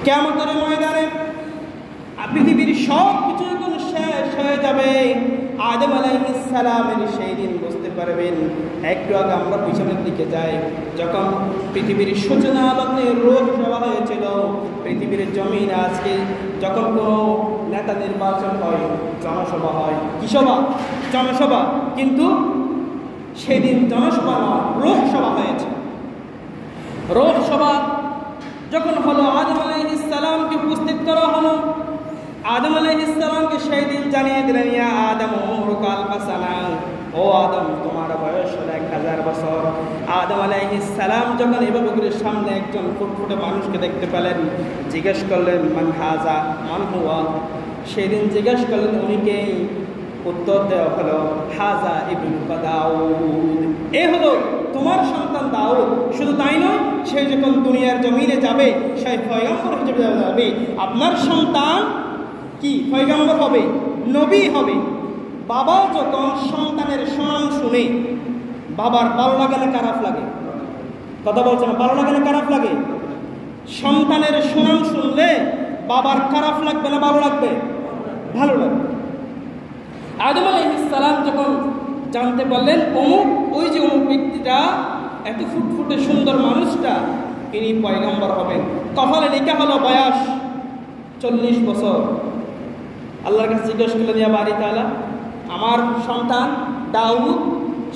কিয়ামতের ময়দানে পৃথিবীর সব কিছু যখন শেষ হয়ে যাবে, আদম আলাইহিস সালামের সেই দিন বুঝতে পারবেন। একটু আগে আমরা পিছনের দিকে যাই, যখন পৃথিবীর সূচনা আলোকে রোগ সভা হয়েছিল, পৃথিবীর জমিন আজকে যখন কোনো নেতা নির্বাচন হয়, জনসভা হয়। কি সভা? জনসভা। কিন্তু সেদিন জনসভা নয়, রোগ সভা হয়েছে। রোগ সভা যখন হলো, আদম আলাইহিস সালামকে উপস্থিত করা হলো। আদম আলাইহিস সালামকে সেই দিন জানিয়ে দিলেন, ইয়া আদম উমরুকা আলফা সানা, ও আদম তোমার বয়স হলো 1000 বছর। আদম আলাইহিস সালাম যখন এভাবে করে সামনে একজন ফুটফুটে মানুষকে দেখতে পেলেন, জিজ্ঞেস করলেন মান হাজা, মান হুয়া। সেই দিন জিজ্ঞেস করলেন উনিকে, উত্তর দেওয়া হলো হাজা ইবনু দাউদ, এ হলো তোমার সন্তান দাউদ। শুধু তাই নয়, সে যখন দুনিয়ার জমিনে যাবে, সে পয়গম্বর হিসেবে যাবে। আপনার সন্তান কি পয়গম্বর হবে, নবী হবে। বাবা যখন সন্তানের সুনাম শুনে, বাবার ভালো লাগে না খারাপ লাগে? কথা বলছে না, ভালো লাগে না খারাপ লাগে? সন্তানের সুনাম শুনলে বাবার খারাপ লাগবে না ভালো লাগবে? ভালো লাগবে। আদম আলাইহিস সালাম যখন জানতে পারলেন অমুক, ওই যে অমুক ব্যক্তিটা, এত ফুটফুটে সুন্দর মানুষটা, তিনি পয়গম্বর হবেন। কপালে লেখা হলো বয়স 40 বছর। আল্লাহর কাছে জিজ্ঞেস করলেন, ইয়া বারি তাআলা, আমার সন্তান দাউদ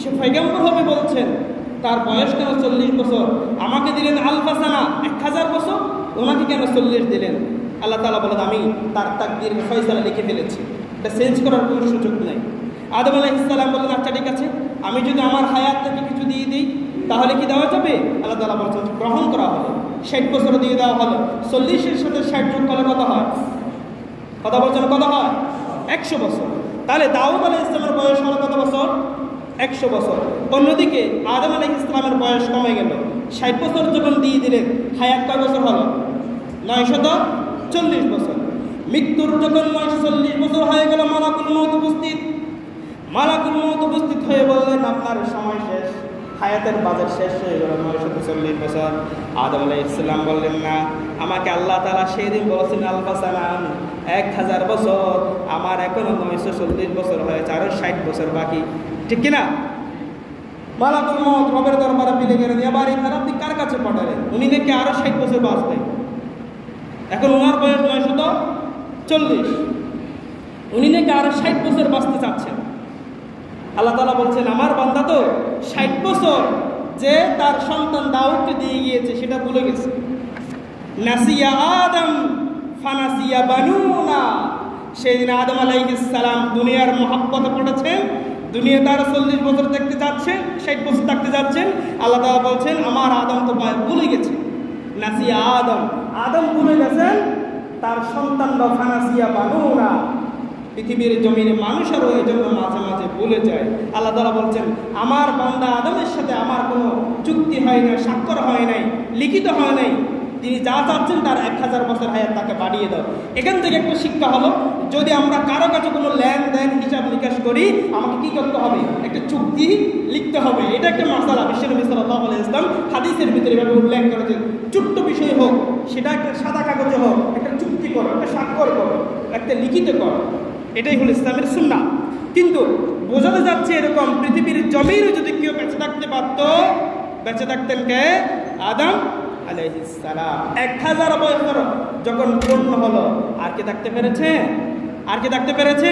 সে পয়গম্বর হবে বলছেন, তার বয়স কেন 40 বছর? আমাকে দিলেন আলফা সানা, 1000 বছর, ওনাকে কেন 40 দিলেন? আল্লাহ তাআলা বলেন, আমি তার তাকদীর ফয়সালা লিখে ফেলেছি, এটা চেঞ্জ করার কোনো সুযোগ নেই। আদম আলাইহিস সালাম বললেন, আচ্ছা ঠিক আছে, আমি যদি আমার হায়াত থেকে কিছু দিয়ে দিই তাহলে কি দেওয়া যাবে? আল্লাহ তাআলা বলছেন গ্রহণ করা হলো। 60 বছর দিয়ে দেওয়া হলো। 40-এর সাথে 60 যোগ করলে কত হয়? কথা বলছেন কত হয়? 100 বছর। তাহলে দাউদ আলাইহিস সালামের বয়স হলো কত বছর? 100 বছর। অন্যদিকে আদম আলাইহিস সালামের বয়স কমে গেল, 60 বছর যখন দিয়ে দিলেন, হায়াত কয় বছর হলো? 940 বছর। মৃত্যুর যখন 940 বছর হয়ে গেল, মালাকুল মউত উপস্থিত। মালাকুল মউত উপস্থিত হয়ে বললেন, আপনার সময় শেষ, হায়াতের বাজার শেষ হয়ে গেল 940 বছর। আদম আলাইহিস সালাম বললেন, না, আমাকে আল্লাহ তাআলা সেই দিন বলেছেন আলফা সালাম, 1000 বছর, আমার এখনো 940 বছর হয়েছে, আরো 60 বছর বাকি, ঠিক কিনা? মালাকুল মউত রবের দরবারে ফিরে গেলেন, এবার এই আপনি কার কাছে পাঠালেন? উনি নাকি আরো 60 বছর বাঁচবেন। এখন ওনার বয়স 940, উনি নাকি আরো 60 বছর বাঁচতে চাচ্ছেন। আল্লাহ তাআলা বলছেন, আমার বান্দা তো 60 বছর যে তার সন্তান দাউদকে দিয়ে গিয়েছে সেটা ভুলে গেছে। নাসিয়া আদম ফানাসিয়া বানুনা। সেদিন আদম আলাইহিস সালাম দুনিয়ার মহব্বতে পড়েছেন, দুনিয়া তার 40 বছর দেখতে যাচ্ছেন, 60 বছর থাকতে যাচ্ছেন। আল্লাহ তাআলা বলছেন, আমার আদম তো ভুলে গেছে। নাসিয়া আদম, আদম ভুলে গেছেন, তার সন্তানরা ফানাসিয়া বানুনা। পৃথিবীর জমিনে মানুষেরও এই জন্য মাঝে মাঝে ভুলে যায়। আল্লাহ তাআলা বলছেন, আমার বান্দা আদমের সাথে আমার কোনো চুক্তি হয় না, স্বাক্ষর হয় নাই, লিখিত হয় নাই, তিনি যা চাচ্ছেন তার 1000 বছর হায়াত তাকে বাড়িয়ে দাও। এখান থেকে একটা শিক্ষা হলো, যদি আমরা কারো কাছে কোনো লেনদেন হিসাব নিকাশ করি, আমাকে কি করতে হবে? একটা চুক্তি লিখতে হবে। এটা একটা মাসালা বিশ্বনবী সাল্লাল্লাহু আলাইহি ওয়াসাল্লাম হাদিসের ভিতরে এভাবে উল্লেখ করেছেন। ছোট্ট বিষয় হোক, সেটা একটা সাদা কাগজে হোক, একটা চুক্তি করো, একটা স্বাক্ষর করো, একটা লিখিত করো, এটাই হলো ইসলামের সুন্নাহ। কিন্তু বোঝাতে যাচ্ছে এরকম, পৃথিবীর জমিনে যদি কেউ বেঁচে থাকতে পারত, বেঁচে থাকতেন কে? আদম আলাইহিস সালাম। 1000 বছর যখন পূর্ণ হলো, আর কি থাকতে পেরেছে? আর কি থাকতে পেরেছে?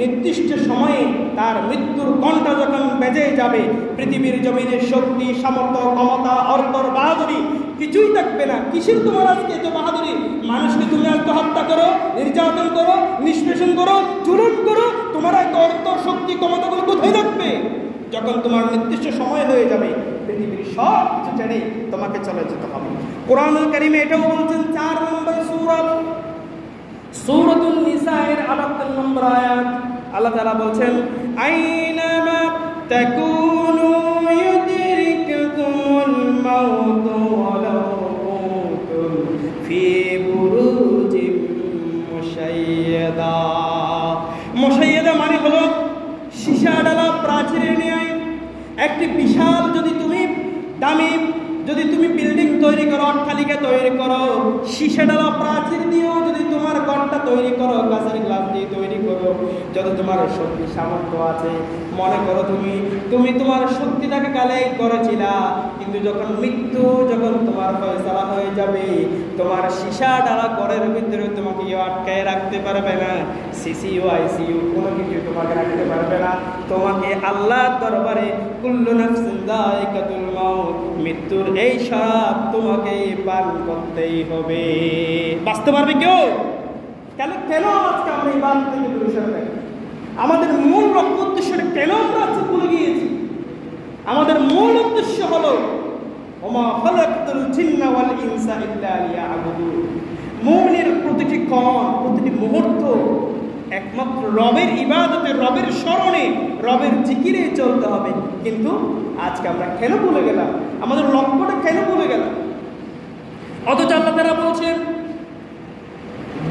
নির্দিষ্ট সময়ে তার মৃত্যুর ঘণ্টা যখন বেজে যাবে, পৃথিবীর জমিনে শক্তি, সামর্থ্য, ক্ষমতা, অর্থর, বাহাদুরি কিছুই থাকবে না। কিসের তোমার আজকে এত বাহাদুরি? মানুষকে তুমি আজকে হত্যা করো, নির্যাতন করো, নিষ্পেষণ করো, জুলুম করো, তোমার এত অর্থ, শক্তি, ক্ষমতাগুলো কোথায় থাকবে? যখন তোমার নির্দিষ্ট সময় হয়ে যাবে, পৃথিবীর সব কিছু ছেড়ে তোমাকে চলে যেতে হবে। কোরআনুল কারীমে এটাও বলছেন, 4 নম্বর সূরা সূরাতুন নিসা-এর 78 নম্বর আয়াত, আল্লাহ তাআলা বলছেন, আইনামা তাকুনু ইউদরিকুমুল মাউত ওয়ালাউ কুনতুম ফি বুরুজিম মুশাইয়াদা। মুশাইয়াদা মানে হলো সীসা ডালা প্রাচীরের ন্যায়। একটি বিশাল যদি তুমি দামি যদি তুমি বিল্ডিং তৈরি করো, অট্টালিকা তৈরি করো, সীসা ডালা প্রাচীর দিয়েও যদি তোমার ঘরটা তৈরি করো, গাছের গ্লাস দিয়ে তৈরি করো, যত তোমার শক্তি সামর্থ্য আছে, মনে করো তুমি তোমার শক্তিটাকে কালেই করেছিলা, কিন্তু যখন মৃত্যু যখন তোমার ফয়সালা হয়ে যাবে, তোমার সীসা ডালা ঘরের ভিতরে তোমাকে আটকায় রাখতে পারবে না, সিসিইউ আইসিইউ কোনো কিছু তোমাকে রাখতে পারবে না। তোমাকে আল্লাহর দরবারে কুল্লু নাফসিন যায়িকাতুল মাউত, মৃত্যুর এই শরাব তোমাকে পান করতেই হবে। বাঁচতে পারবে কেউ? কেন আজকে আমরা ইবাদত থেকে দূরে সরে যাই? আমাদের মূল লক্ষ্য উদ্দেশ্যটা কেন আমরা আজকে ভুলে গিয়েছি? আমাদের মূল উদ্দেশ্য হলো ওমা খালাকতুল জিন্না ওয়াল ইনসা ইল্লা লিয়াবুদুন। মুমিনের প্রতিটি ক্ষণ, প্রতিটি মুহূর্ত একমাত্র রবের ইবাদতে, রবের স্মরণে, রবের জিকিরে চলতে হবে। কিন্তু আজকে আমরা কেন ভুলে গেলাম? আমাদের লক্ষ্যটা কেন ভুলে গেলাম? অথচ আল্লাহ তাআলা বলছেন,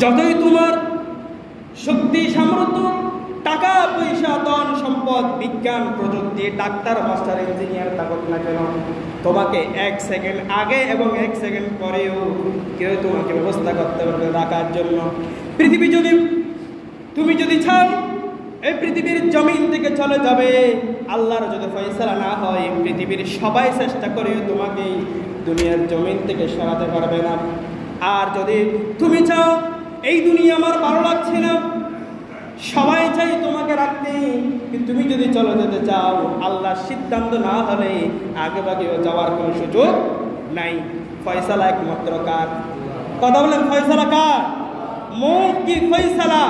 যতই তোমার শক্তি সামর্থ্য, টাকা পয়সা, ধন সম্পদ, বিজ্ঞান প্রযুক্তি, ডাক্তার মাস্টার ইঞ্জিনিয়ার থাকুক না কেন, তোমাকে 1 সেকেন্ড আগে এবং 1 সেকেন্ড পরেও কেউ তোমাকে ব্যবস্থা করতে পারবে রাখার জন্য। পৃথিবী তুমি যদি চাও এই পৃথিবীর জমিন থেকে চলে যাবে, আল্লাহর যদি ফয়সালা না হয়, পৃথিবীর সবাই চেষ্টা করেও তোমাকে দুনিয়ার জমিন থেকে সরাতে পারবে না। আর যদি তুমি চাও এই দুনিয়া আমার ভালো লাগছে না, সবাই চাই তোমাকে রাখতে, কিন্তু তুমি যদি চলে যেতে চাও, আল্লাহর সিদ্ধান্ত না হলে আগে বাগেও যাওয়ার কোনো সুযোগ নাই। ফয়সালা একমাত্র কার? কথা বলেন, ফয়সালা কার? मौत की फैसला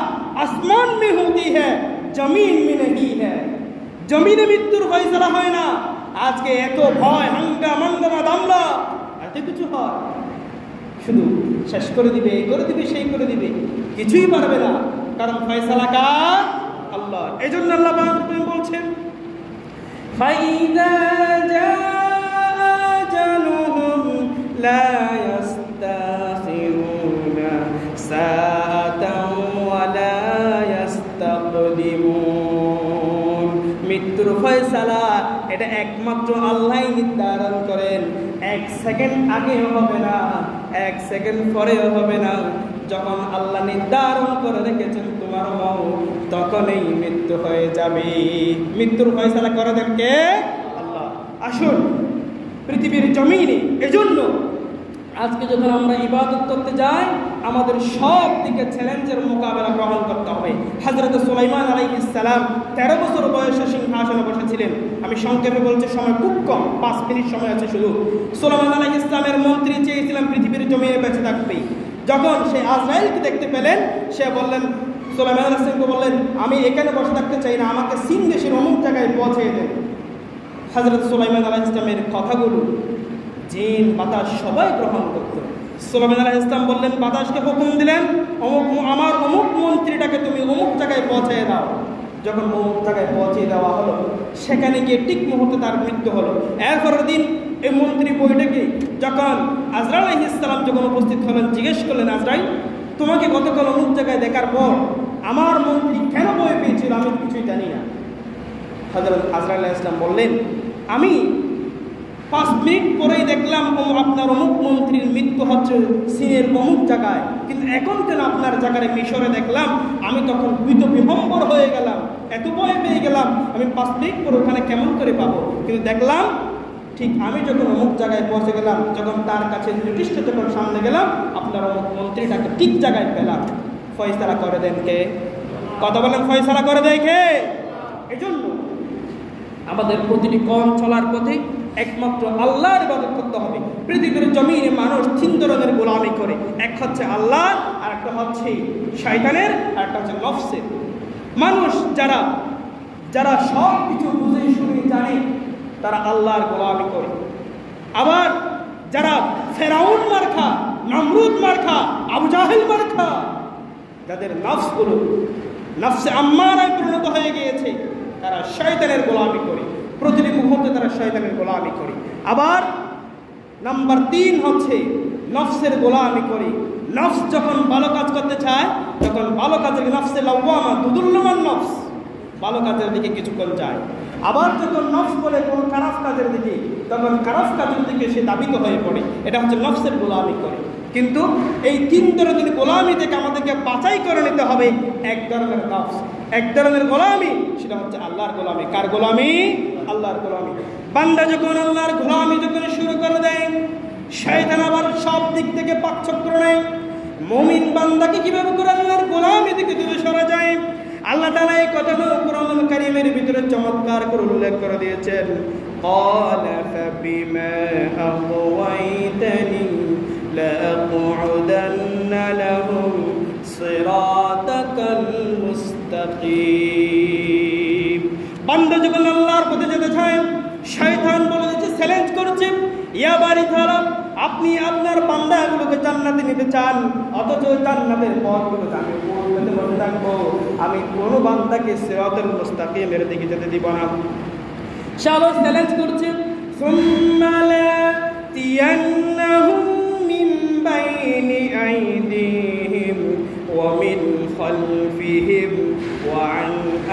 आसमान में होती है, जमीन में नहीं है। जमीने मृत्युर फैसला है ना। आज के एत भय हांगामा दामला এত কিছু হয়, শুধু শেষ করে দিবে, এই করে দিবে, সেই করে দিবে, কিছুই পারবে না, কারণ ফয়সালা কার? আল্লাহ। এজন্য আল্লাহ পাক বলছেন, ফাইদা জাআ আজালুহুম লা ইস্তাখিরুনা সাআতাও ওয়া লা ইস্তাকদিমুন। মৃত্যুর ফয়সালা এটা একমাত্র আল্লাহই নির্ধারণ করেন। 1 সেকেন্ড আগেও হবে না, 1 সেকেন্ড পরেও হবে না। যখন আল্লাহ নির্ধারণ করে রেখেছেন তোমার মৌত, তখনই মৃত্যু হয়ে যাবে। মৃত্যুর ফয়সালা করে দেন কে? আল্লাহ। আসুন পৃথিবীর জমিনে, এজন্য আজকে যখন আমরা ইবাদত করতে যাই, আমাদের সব দিকে চ্যালেঞ্জের মোকাবেলা গ্রহণ করতে হবে। হযরত সুলাইমান আলাইহিস সালাম 13 বছর বয়সে সিংহাসনে বসেছিলেন। আমি সংক্ষেপে বলছি, সময় খুব কম, 5 মিনিট সময় আছে শুধু। সুলাইমান আলাইহিস সালামের মন্ত্রী চেয়েছিলেন পৃথিবীর জমিনে বেঁচে থাকতে। যখন সে আজরাইলকে দেখতে পেলেন, সে বললেন, সুলাইমান আলাইহিস সালামকে বললেন, আমি এখানে বসে থাকতে চাই না, আমাকে সিন দেশের অমুক জায়গায় পৌঁছে দেন। হযরত সুলাইমান আলাইহিস সালামের কথাগুলো জিন বাতাস সবাই গ্রহণ করত। সুলাইমান আলাইহিস সালাম বললেন, বাতাসকে হুকুম দিলেন, আমার অমুক মন্ত্রীটাকে তুমি অমুক জায়গায় পৌঁছে দাও। যখন অমুক জায়গায় পৌঁছে দেওয়া হলো, সেখানে গিয়ে ঠিক মুহূর্তে তার মৃত্যু হলো। এরপরের দিন এই মন্ত্রী বইটাকে যখন আজরাইল আলাইহিস সালাম যখন উপস্থিত হলেন, জিজ্ঞেস করলেন, আজরাইল, তোমাকে গতকাল অমুক জায়গায় দেখার পর আমার মন্ত্রী কেন ভয় পেয়েছিল, আমি কিছুই জানি না। হযরত আজরাইল আলাইহিস সালাম বললেন, আমি 5 মিনিট পরেই দেখলাম আপনার অমুক মন্ত্রীর মৃত্যু হচ্ছে সিনের অমুক জায়গায়, কিন্তু এখন কেন আপনার জায়গায় মিশরে দেখলাম, আমি তখন বিহম্বর হয়ে গেলাম, এত ভয় পেয়ে গেলাম, আমি 5 মিনিট পরে ওখানে কেমন করে পাবো, কিন্তু দেখলাম ঠিক আমি যখন অমুক জায়গায় পৌঁছে গেলাম, যখন তার কাছে নির্দিষ্ট যখন সামনে গেলাম, আপনার অমুক মন্ত্রীটাকে ঠিক জায়গায় পেলাম। ফয়সালা করে দেন কে? কথা বলেন, ফয়সালা করে দেয় কে? এজন্য আমাদের প্রতিটি কম চলার পথে একমাত্র আল্লাহর ইবাদত করতে হবে। পৃথিবীর জমিনে মানুষ 3 ধরনের গোলামি করে, এক হচ্ছে আল্লাহ, আর একটা হচ্ছে শয়তানের, আর একটা হচ্ছে নফসের। মানুষ যারা সব কিছু বুঝে শুনে জানে, তারা আল্লাহর গোলামি করে। আবার যারা ফেরাউন মার্কা, নমরুদ মার্কা, আবু জাহেল মার্কা, যাদের নফসগুলো নফসে আম্মারায় পরিণত হয়ে গিয়েছে, তারা শয়তানের গোলামি করে, প্রতিটি মুহূর্তে তারা শয়তানের গোলামি করে। আবার নাম্বার 3 হচ্ছে নফসের গোলামি করে। নফস যখন ভালো কাজ করতে চায়, তখন ভালো কাজের নফসে লাওয়ামা, দুদুল্লমান নফস ভালো কাজের দিকে কিছুক্ষণ যায়। আবার যখন নফস বলে কোনো খারাপ কাজের দিকে, তখন খারাপ কাজের দিকে সে দাবিত হয়ে পড়ে। এটা হচ্ছে নফসের গোলামি করে। কিন্তু এই 3 ধরনের গোলামি থেকে আমাদেরকে বাছাই করে নিতে হবে এক ধরনের নফস, এক ধরনের গোলামি, সেটা হচ্ছে আল্লাহর গোলামি। কার গোলামি? আল্লাহর গোলামি। বান্দা যখন আল্লাহর গোলামি যখন শুরু করে দেয়, শয়তান আবার সব দিক থেকে পাকচক্র নেয়। মুমিন বান্দাকে কিভাবে করে আল্লাহর গোলামি থেকে দূরে সরা যায়, আল্লাহ তাআলা এই কথাটা কোরআনুল কারীমের ভিতরে চমৎকার করে উল্লেখ করে দিয়েছেন। ক্বালা ফাবিমা আগওয়াইতানি লাআকউদান্না লাহুম সিরাতাকাল মুস্তাকিম। বান্দা যখন আল্লাহর পথে যেতে চায়, শয়তান বলে দিচ্ছে, চ্যালেঞ্জ করছে, ইয়া বারিথারা, আপনি আপনার বান্দাগুলোকে জান্নাতে নিতে চান, অথচ জান্নাতের পথগুলোতে আমি পথে বসে থাকবো, আমি কোনো বান্দাকে সিরাতুল মুস্তাকিমের দিকে যেতে দিব না। সে আবার চ্যালেঞ্জ করছে, সুম্মা লাতিয়ান্নাহুম মিন বাইনি আইদিহিম ওয়া মিন খালফিহিম ওয়া আন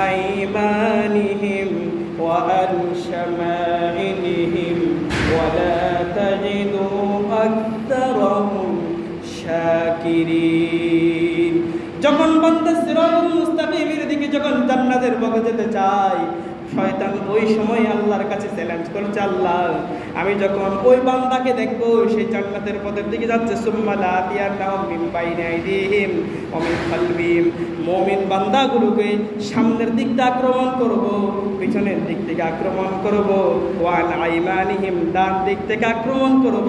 আইমানিহিম ওয়া আন শামাইলিহিম ওয়া লা তাজিদু আকতারাহুম শাকিরিন। যখন বান্দা সিরাতুল মুস্তাকিমের দিকে যখন জান্নাতের পথে যেতে চায়, শয়তান ওই সময় আল্লাহর কাছে চ্যালেঞ্জ করছে, আল্লাহ আমি যখন ওই বান্দাকে দেখবো সেই জান্নাতের পথের দিকে যাচ্ছে, সুম্মা লাতিয়ান্নাহুম মিন বাইনি আইদিহিম ওয়া মিন খালফিহিম, মুমিন বান্দাগুলোকে সামনের দিক থেকে আক্রমণ করব, পিছনের দিক থেকে আক্রমণ করব, ওয়া আন আইমানিহিম, ডান দিক থেকে আক্রমণ করব,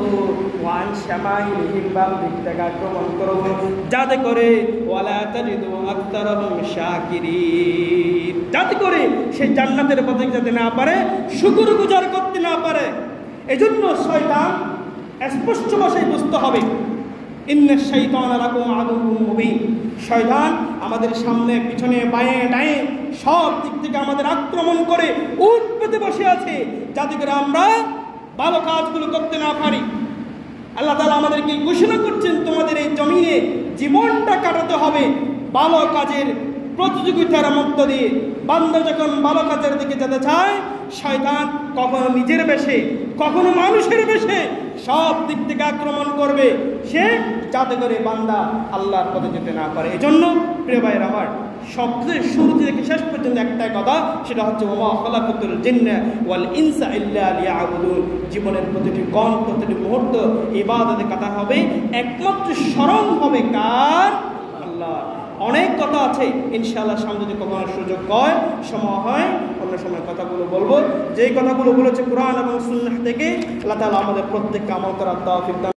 ওয়া আন শামাইলিহিম, বাম দিক থেকে আক্রমণ করব, যাতে করে ওয়ালা তাজিদু আকতারাহুম শাকিরিন, যাতে করে সেই জান্নাতের পথে যেতে না পারে, শুকরগুজার করতে না পারে। এজন্য শয়তান স্পষ্ট ভাষায় বুঝতে হবে, ইন্নাশ শাইতানা লাকুম আদুউম মুবিন, শয়তান আমাদের সামনে পিছনে বাঁয়ে ডায়ে সব দিক থেকে আমাদের আক্রমণ করে উঠ পেতে বসে আছে, যাতে করে আমরা ভালো কাজগুলো করতে না পারি। আল্লাহ তাআলা আমাদেরকে ঘোষণা করছেন, তোমাদের এই জমিনে জীবনটা কাটাতে হবে ভালো কাজের প্রতিযোগিতার মধ্য দিয়ে। বান্দা যখন ভালো কাজের দিকে যেতে চায়, শয়তান কখনো নিজের বেশে কখনো মানুষের বেশে সব দিক থেকে আক্রমণ করবে, সে যাতে করে বান্দা আল্লাহর পথে যেতে না পারে। এজন্য প্রিয় ভাইয়ের আমার, সবচেয়ে শুরু থেকে শেষ পর্যন্ত একটাই কথা, সেটা হচ্ছে ওয়া খালাকাতুল জিন্না ওয়াল ইনসা ইল্লা লিয়াবুদুন। জীবনের প্রতিটি ক্ষণ প্রতিটি মুহূর্ত ইবাদতে কাটা হবে, একমাত্র স্মরণ হবে কার? আল্লাহ। অনেক কথা আছে, ইনশাআল্লাহ সামনে যদি কখনো সুযোগ হয়, সময় হয়, অন্য সময় কথাগুলো বলবো। যেই কথাগুলো বলেছে কোরআন এবং সুন্নাহ থেকে, আল্লাহ তাআলা আমাদের প্রত্যেককে আমল করার তৌফিক দান